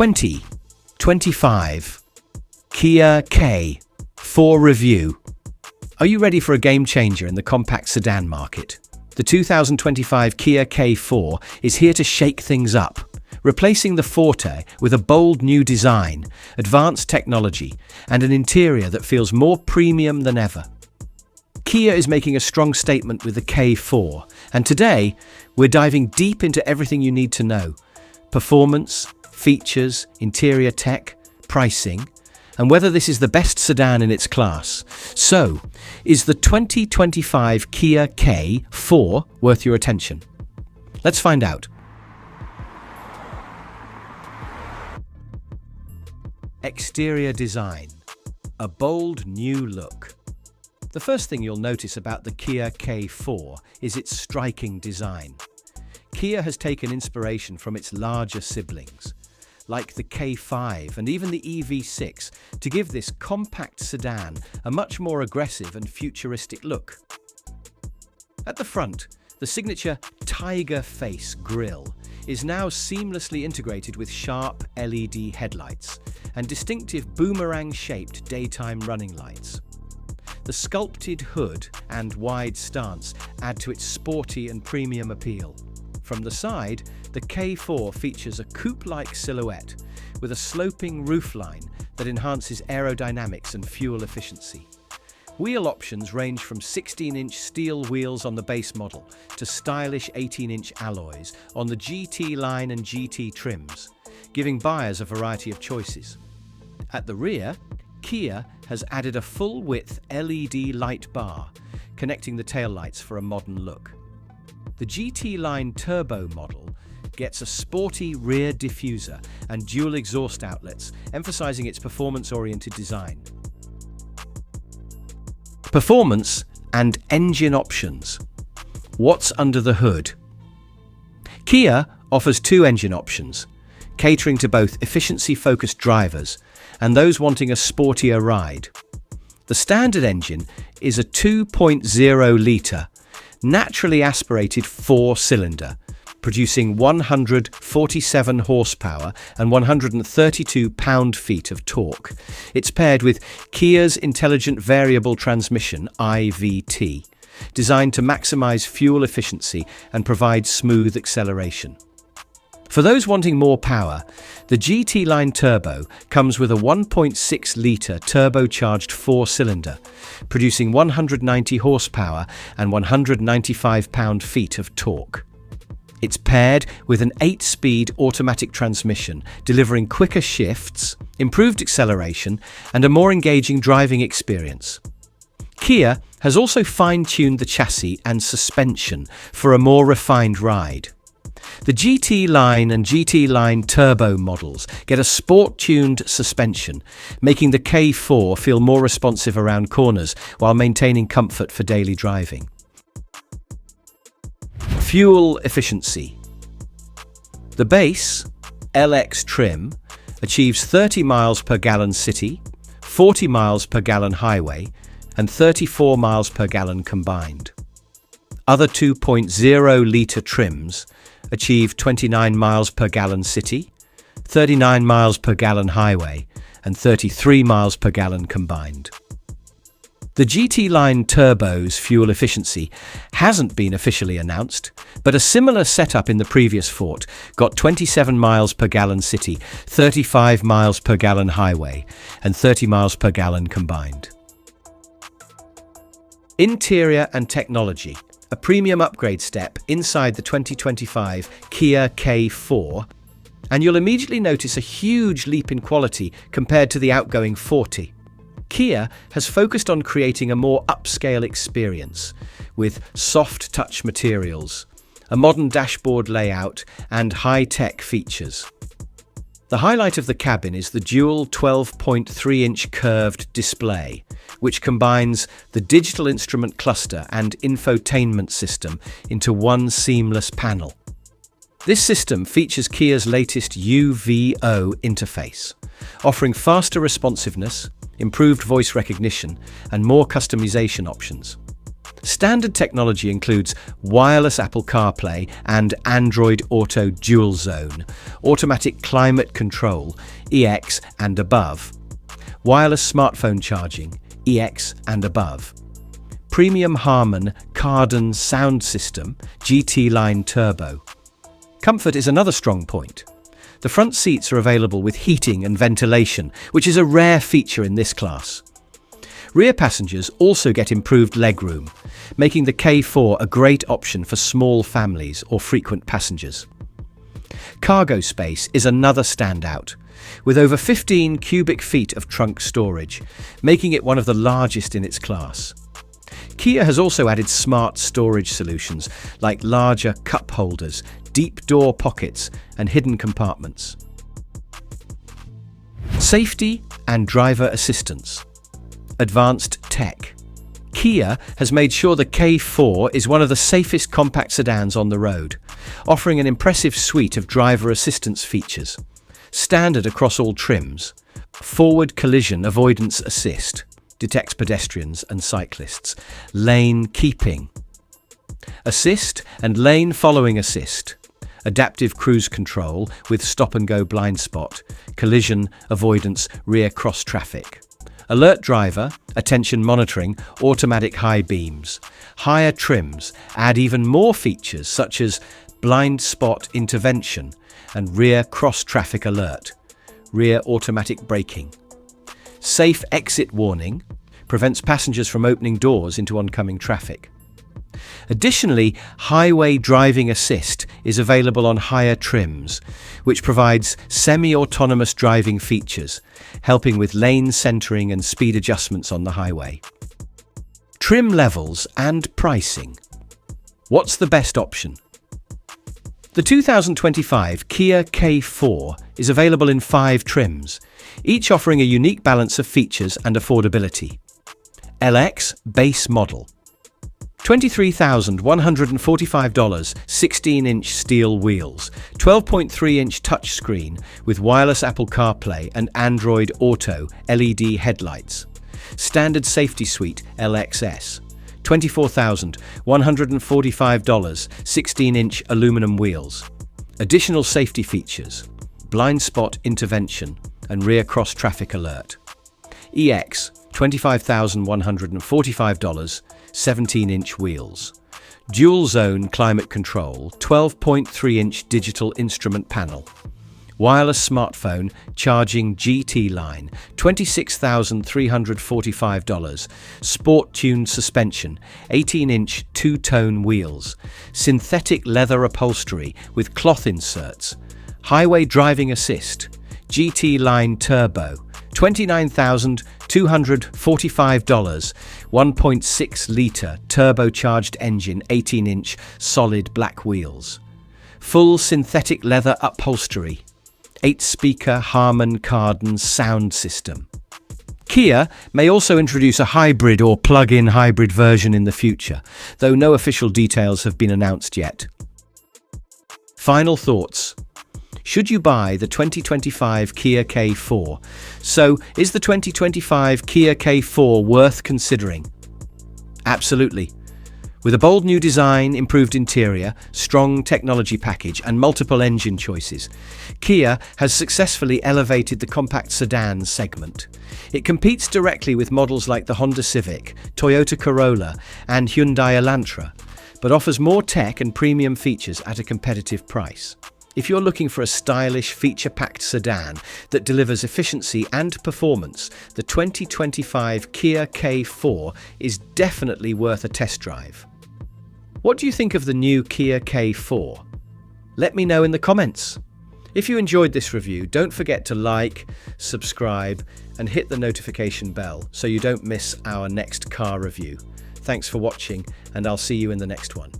2025 Kia K4 review. Are you ready for a game changer in the compact sedan market? The 2025 Kia K4 is here to shake things up, replacing the Forte with a bold new design, advanced technology, and an interior that feels more premium than ever. Kia is making a strong statement with the K4, and today we're diving deep into everything you need to know: performance, features, interior tech, pricing, and whether this is the best sedan in its class. So, is the 2025 Kia K4 worth your attention? Let's find out. Exterior design. A bold new look. The first thing you'll notice about the Kia K4 is its striking design. Kia has taken inspiration from its larger siblings, like the K5 and even the EV6, to give this compact sedan a much more aggressive and futuristic look. At the front, the signature tiger face grille is now seamlessly integrated with sharp LED headlights and distinctive boomerang-shaped daytime running lights. The sculpted hood and wide stance add to its sporty and premium appeal. From the side, the K4 features a coupe-like silhouette with a sloping roofline that enhances aerodynamics and fuel efficiency. Wheel options range from 16-inch steel wheels on the base model to stylish 18-inch alloys on the GT line and GT trims, giving buyers a variety of choices. At the rear, Kia has added a full-width LED light bar, connecting the taillights for a modern look. The GT Line Turbo model gets a sporty rear diffuser and dual exhaust outlets, emphasizing its performance-oriented design. Performance and engine options. What's under the hood? Kia offers two engine options, catering to both efficiency-focused drivers and those wanting a sportier ride. The standard engine is a 2.0-litre, naturally aspirated four-cylinder, producing 147 horsepower and 132 pound-feet of torque. It's paired with Kia's Intelligent Variable Transmission (IVT), designed to maximize fuel efficiency and provide smooth acceleration. For those wanting more power, the GT Line Turbo comes with a 1.6-litre turbocharged four-cylinder, producing 190 horsepower and 195 pound-feet of torque. It's paired with an 8-speed automatic transmission, delivering quicker shifts, improved acceleration, and a more engaging driving experience. Kia has also fine-tuned the chassis and suspension for a more refined ride. The GT Line and GT Line Turbo models get a sport-tuned suspension, making the K4 feel more responsive around corners while maintaining comfort for daily driving. Fuel efficiency. The base LX trim achieves 30 miles per gallon city, 40 miles per gallon highway, and 34 miles per gallon combined. Other 2.0-litre trims achieve 29 miles per gallon city, 39 miles per gallon highway, and 33 miles per gallon combined. The GT Line Turbo's fuel efficiency hasn't been officially announced, but a similar setup in the previous Forte got 27 miles per gallon city, 35 miles per gallon highway, and 30 miles per gallon combined. Interior and technology. A premium upgrade step inside the 2025 Kia K4, and you'll immediately notice a huge leap in quality compared to the outgoing Forte. Kia has focused on creating a more upscale experience with soft touch materials, a modern dashboard layout, and high-tech features. The highlight of the cabin is the dual 12.3-inch curved display, which combines the digital instrument cluster and infotainment system into one seamless panel. This system features Kia's latest UVO interface, offering faster responsiveness, improved voice recognition, and more customization options. Standard technology includes wireless Apple CarPlay and Android Auto Dual Zone, automatic climate control, EX and above, wireless smartphone charging, EX and above, premium Harman Kardon sound system, GT Line Turbo. Comfort is another strong point. The front seats are available with heating and ventilation, which is a rare feature in this class. Rear passengers also get improved legroom, making the K4 a great option for small families or frequent passengers. Cargo space is another standout, with over 15 cubic feet of trunk storage, making it one of the largest in its class. Kia has also added smart storage solutions like larger cup holders, deep door pockets, and hidden compartments. Safety and driver assistance. Advanced tech. Kia has made sure the K4 is one of the safest compact sedans on the road, offering an impressive suite of driver assistance features. Standard across all trims, forward collision avoidance assist, detects pedestrians and cyclists, lane keeping, assist and lane following assist, adaptive cruise control with stop-and-go blind spot, collision avoidance rear cross traffic, alert driver, attention monitoring, automatic high beams. Higher trims add even more features such as blind spot intervention and rear cross traffic alert, rear automatic braking. Safe exit warning prevents passengers from opening doors into oncoming traffic. Additionally, highway driving assist is available on higher trims, which provides semi-autonomous driving features, helping with lane centering and speed adjustments on the highway. Trim levels and pricing. What's the best option? The 2025 Kia K4 is available in 5 trims, each offering a unique balance of features and affordability. LX base model. $23,145, 16-inch steel wheels, 12.3-inch touchscreen with wireless Apple CarPlay and Android Auto LED headlights. Standard safety suite LXS, $24,145, 16-inch aluminum wheels. Additional safety features, blind spot intervention and rear cross traffic alert. EX, $25,145, 17-inch wheels. Dual zone climate control, 12.3-inch digital instrument panel. Wireless smartphone charging GT line, $26,345. Sport tuned suspension, 18-inch two-tone wheels. Synthetic leather upholstery with cloth inserts. Highway driving assist, GT line turbo, $29,245, 1.6-litre turbocharged engine, 18-inch solid black wheels. Full synthetic leather upholstery, 8-speaker Harman Kardon sound system. Kia may also introduce a hybrid or plug-in hybrid version in the future, though no official details have been announced yet. Final thoughts. Should you buy the 2025 Kia K4? So, is the 2025 Kia K4 worth considering? Absolutely. With a bold new design, improved interior, strong technology package, and multiple engine choices, Kia has successfully elevated the compact sedan segment. It competes directly with models like the Honda Civic, Toyota Corolla, and Hyundai Elantra, but offers more tech and premium features at a competitive price. If you're looking for a stylish, feature-packed sedan that delivers efficiency and performance, the 2025 Kia K4 is definitely worth a test drive. What do you think of the new Kia K4? Let me know in the comments. If you enjoyed this review, don't forget to like, subscribe, and hit the notification bell so you don't miss our next car review. Thanks for watching, and I'll see you in the next one.